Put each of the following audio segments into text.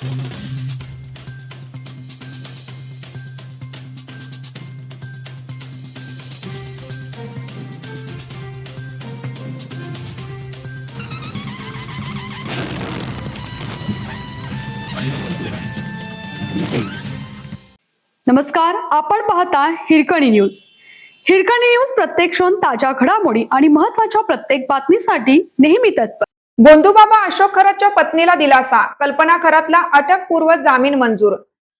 नमस्कार, आपण पाहता हिरकणी न्यूज. हिरकणी न्यूज प्रत्येक क्षण ताज्या घडामोडी आणि महत्त्वाच्या प्रत्येक बातमीसाठी नेहमी तत्पर. गोंधूबाबा अशोक खरातच्या पत्नीला दिलासा, कल्पना खरातला अटकपूर्व जामीन मंजूर.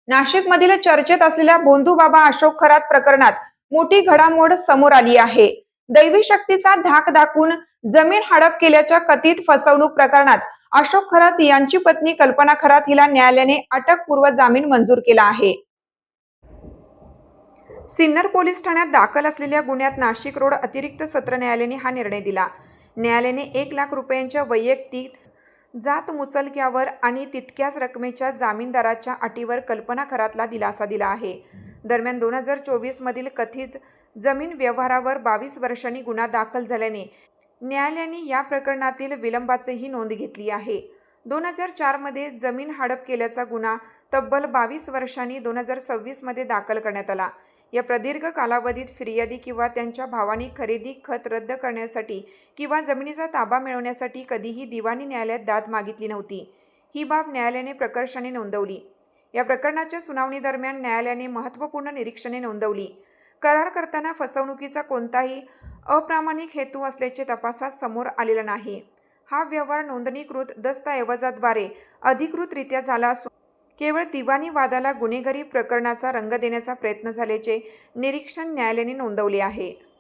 नाशिक मधील चर्चेत असलेल्या गोंधूबाबा अशोक खरात प्रकरणात मोठी घडामोड समोर आली आहे. दैवी शक्तीचा धाक दाखवून जमीन हडप केल्याच्या कथित फसवणूक प्रकरणात अशोक खरात यांची पत्नी कल्पना खरात हिला न्यायालयाने अटकपूर्व जामीन मंजूर केला आहे. सिन्नर पोलीस ठाण्यात दाखल असलेल्या गुन्ह्यात नाशिक रोड अतिरिक्त सत्र न्यायालयाने हा निर्णय दिला. न्यायालयाने 1 लाख रुपयांच्या वैयक्तिक जात मुचलक्यावर आणि तितक्याच रकमेच्या जामीनदाराच्या अटीवर कल्पना खरातला दिलासा दिला आहे. दरम्यान 2024 मधील कथित जमीन व्यवहारावर 22 वर्षांनी गुन्हा दाखल झाल्याने न्यायालयाने या प्रकरणातील विलंबाचीही नोंद घेतली आहे. 2004 मध्ये जमीन हडप केल्याचा गुन्हा तब्बल 22 वर्षांनी 2026 मध्ये दाखल करण्यात आला. या प्रदीर्घ कालावधीत फिर्यादी किंवा त्यांच्या भावानी खरेदी खत रद्द करण्यासाठी किंवा जमिनीचा ताबा मिळवण्यासाठी कधीही दिवाणी न्यायालयात दाद मागितली नव्हती. ही बाब न्यायालयाने प्रकर्षाने नोंदवली. या प्रकरणाच्या सुनावणी दरम्यान न्यायालयाने महत्त्वपूर्ण निरीक्षणे नोंदवली. करार करताना फसवणुकीचा कोणताही अप्रामाणिक हेतू असल्याचे तपासात समोर आलेला नाही. हा व्यवहार नोंदणीकृत दस्तऐवजाद्वारे अधिकृतरित्या झाला असून केवळ दिवाणी वादाला गुन्हेगारी प्रकरणाचा रंग देण्याचा प्रयत्न झाल्याचे निरीक्षण न्यायालयाने नोंदवले आहे.